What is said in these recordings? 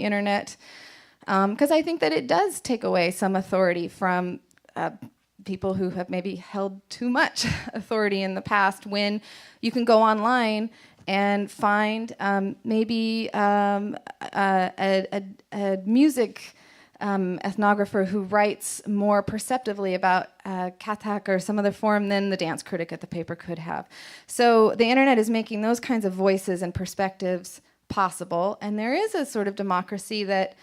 internet, because I think that it does take away some authority from people who have maybe held too much authority in the past, when you can go online and find maybe a music ethnographer who writes more perceptively about Kathak or some other form than the dance critic at the paper could have. So the internet is making those kinds of voices and perspectives possible, and there is a sort of democracy that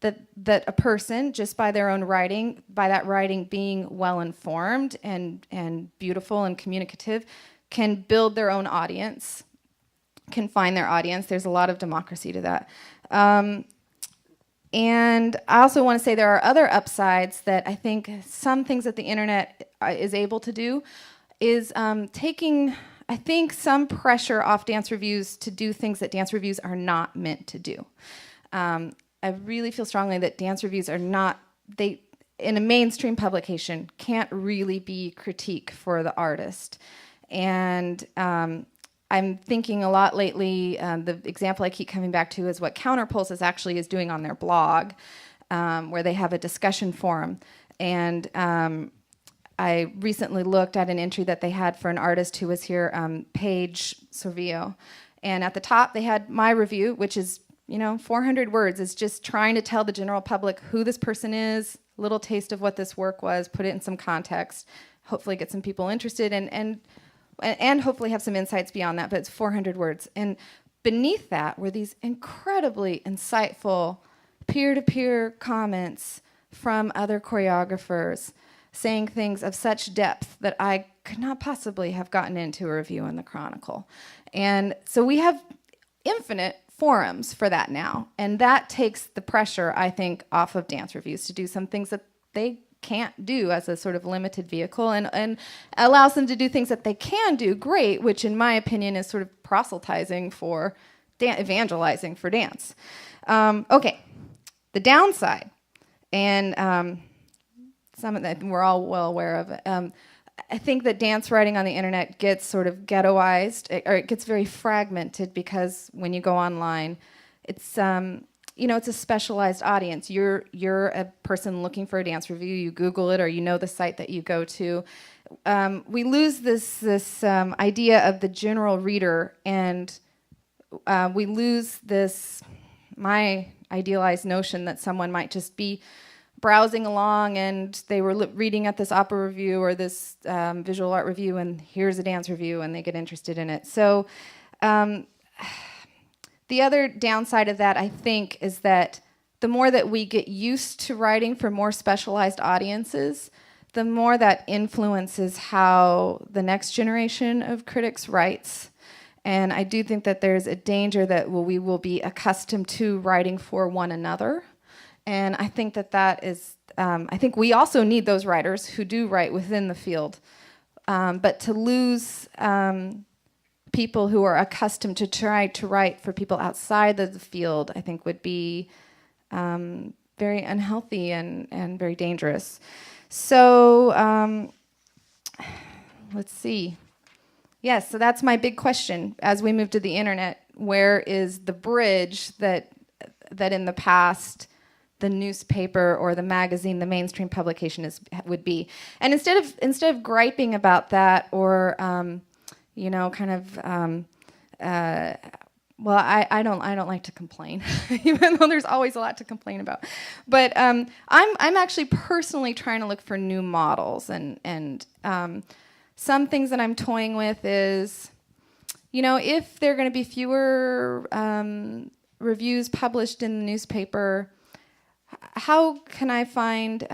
a person, just by their own writing, by that writing being well-informed and beautiful and communicative, can build their own audience, can find their audience. There's a lot of democracy to that. And I also want to say there are other upsides that I think some things that the internet is able to do is taking, I think, some pressure off dance reviews to do things that dance reviews are not meant to do. I really feel strongly that dance reviews are not, they, in a mainstream publication, can't really be critique for the artist. And I'm thinking a lot lately, the example I keep coming back to is what Counterpulse actually is doing on their blog, where they have a discussion forum. And I recently looked at an entry that they had for an artist who was here, Paige Sorvillo. And at the top, they had my review, which is 400 words. It's just trying to tell the general public who this person is, a little taste of what this work was, put it in some context, hopefully get some people interested, and hopefully have some insights beyond that, but it's 400 words. And beneath that were these incredibly insightful peer-to-peer comments from other choreographers saying things of such depth that I could not possibly have gotten into a review in the Chronicle. And so we have infinite forums for that now, and that takes the pressure, I think, off of dance reviews to do some things that they can't do as a sort of limited vehicle, and allows them to do things that they can do great, which in my opinion is sort of proselytizing for evangelizing for dance. Okay, the downside, and some of that we're all well aware of. I think that dance writing on the internet gets sort of ghettoized, or it gets very fragmented, because when you go online, it's it's a specialized audience. You're a person looking for a dance review. You Google it, or the site that you go to. We lose this idea of the general reader, and we lose this my idealized notion that someone might just be browsing along and they were reading at this opera review or this visual art review, and here's a dance review, and they get interested in it. So the other downside of that, I think, is that the more that we get used to writing for more specialized audiences, the more that influences how the next generation of critics writes. And I do think that there's a danger that we will be accustomed to writing for one another. And I think that is, I think we also need those writers who do write within the field. But to lose people who are accustomed to try to write for people outside of the field, I think would be very unhealthy and very dangerous. So let's see. Yes, so that's my big question. As we move to the internet, where is the bridge that in the past the newspaper or the magazine, the mainstream publication would be? And instead of griping about that, or well, I don't like to complain, even though there's always a lot to complain about. But I'm actually personally trying to look for new models, and some things that I'm toying with is, if there are going to be fewer reviews published in the newspaper, how can I find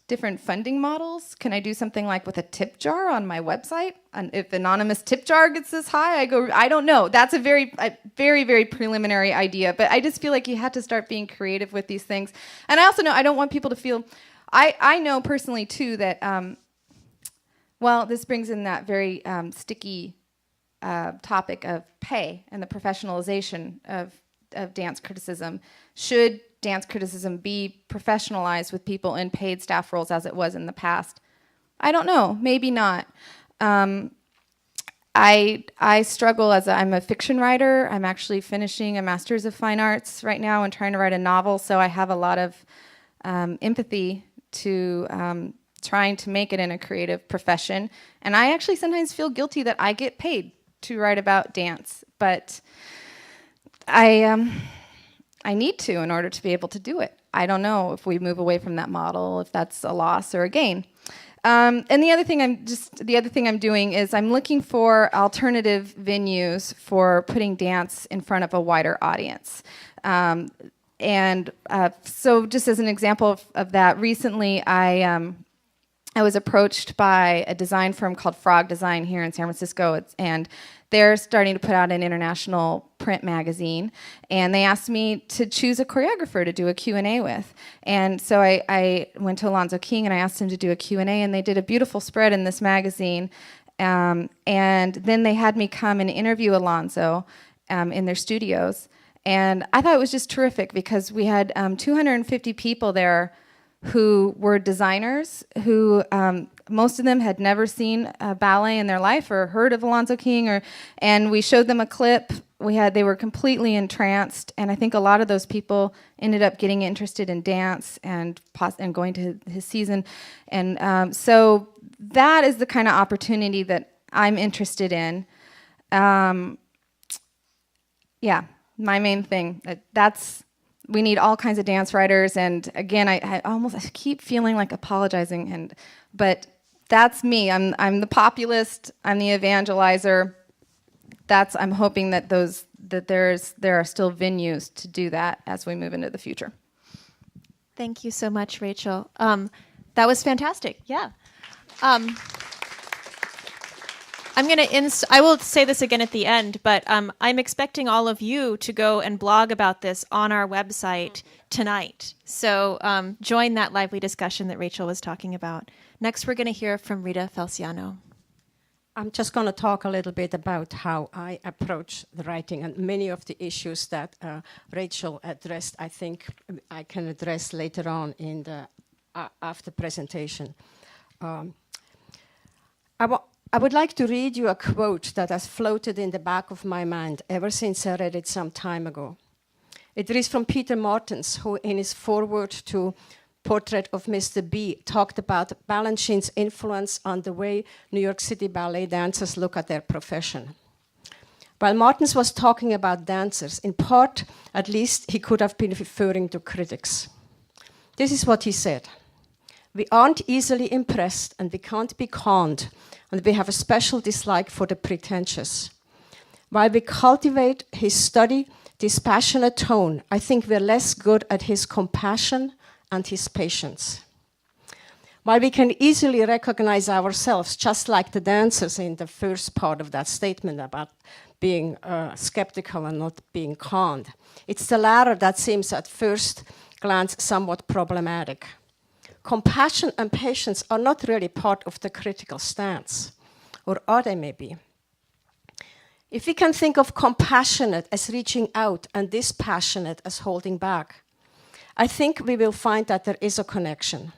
different funding models? Can I do something like with a tip jar on my website? And if anonymous tip jar gets this high, I don't know. That's a very, very preliminary idea, but I just feel like you had to start being creative with these things. And I also know I don't want people to feel, I know personally too that, well, this brings in that very sticky topic of pay and the professionalization of dance criticism. Should dance criticism be professionalized with people in paid staff roles as it was in the past? I don't know, maybe not. I struggle I'm a fiction writer. I'm actually finishing a Master's of Fine Arts right now and trying to write a novel, so I have a lot of empathy to trying to make it in a creative profession. And I actually sometimes feel guilty that I get paid to write about dance, but I need to in order to be able to do it. I don't know if we move away from that model, if that's a loss or a gain. And the other thing I'm doing is I'm looking for alternative venues for putting dance in front of a wider audience. So just as an example of that, recently I was approached by a design firm called Frog Design here in San Francisco, and they're starting to put out an international print magazine, and they asked me to choose a choreographer to do a Q&A with. And so I went to Alonzo King and I asked him to do a Q&A, and they did a beautiful spread in this magazine. And then they had me come and interview Alonzo in their studios. And I thought it was just terrific because we had 250 people there who were designers, who most of them had never seen a ballet in their life or heard of Alonzo King, and we showed them a clip. They were completely entranced, and I think a lot of those people ended up getting interested in dance and going to his season. And so that is the kind of opportunity that I'm interested in. Yeah, my main thing. We need all kinds of dance writers, and again, I keep feeling like apologizing, but that's me. I'm the populist. I'm the evangelizer. I'm hoping that there are still venues to do that as we move into the future. Thank you so much, Rachel. That was fantastic. Yeah. I will say this again at the end, but I'm expecting all of you to go and blog about this on our website tonight. So join that lively discussion that Rachel was talking about. Next, we're going to hear from Rita Felciano. I'm just going to talk a little bit about how I approach the writing, and many of the issues that Rachel addressed, I think I can address later on in the after presentation. I would like to read you a quote that has floated in the back of my mind ever since I read it some time ago. It is from Peter Martens, who in his foreword to Portrait of Mr. B talked about Balanchine's influence on the way New York City ballet dancers look at their profession. While Martens was talking about dancers, in part, at least, he could have been referring to critics. This is what he said. We aren't easily impressed, and we can't be conned, and we have a special dislike for the pretentious. While we cultivate his study, this passionate tone, I think we're less good at his compassion and his patience. While we can easily recognize ourselves, just like the dancers in the first part of that statement about being skeptical and not being conned, it's the latter that seems at first glance somewhat problematic. Compassion and patience are not really part of the critical stance, or are they maybe? If we can think of compassionate as reaching out and dispassionate as holding back, I think we will find that there is a connection.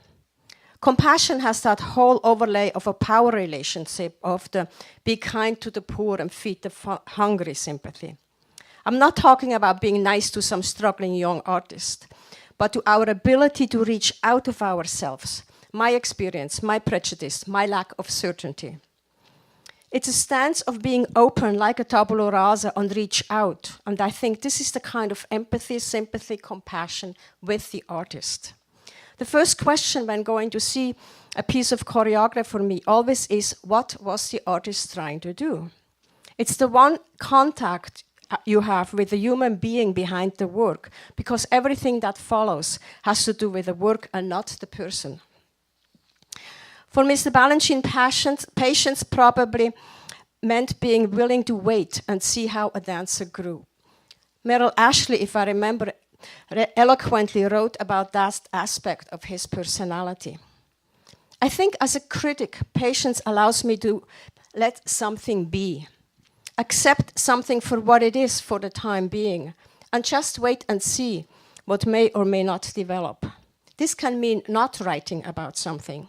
Compassion has that whole overlay of a power relationship of the be kind to the poor and feed the hungry sympathy. I'm not talking about being nice to some struggling young artist, but to our ability to reach out of ourselves, my experience, my prejudice, my lack of certainty. It's a stance of being open like a tabula rasa and reach out. And I think this is the kind of empathy, sympathy, compassion with the artist. The first question when going to see a piece of choreography for me always is, what was the artist trying to do? It's the one contact you have with the human being behind the work, because everything that follows has to do with the work and not the person. For Mr. Balanchine, patience probably meant being willing to wait and see how a dancer grew. Merrill Ashley, if I remember, eloquently wrote about that aspect of his personality. I think as a critic, patience allows me to let something be, accept something for what it is for the time being, and just wait and see what may or may not develop. This can mean not writing about something.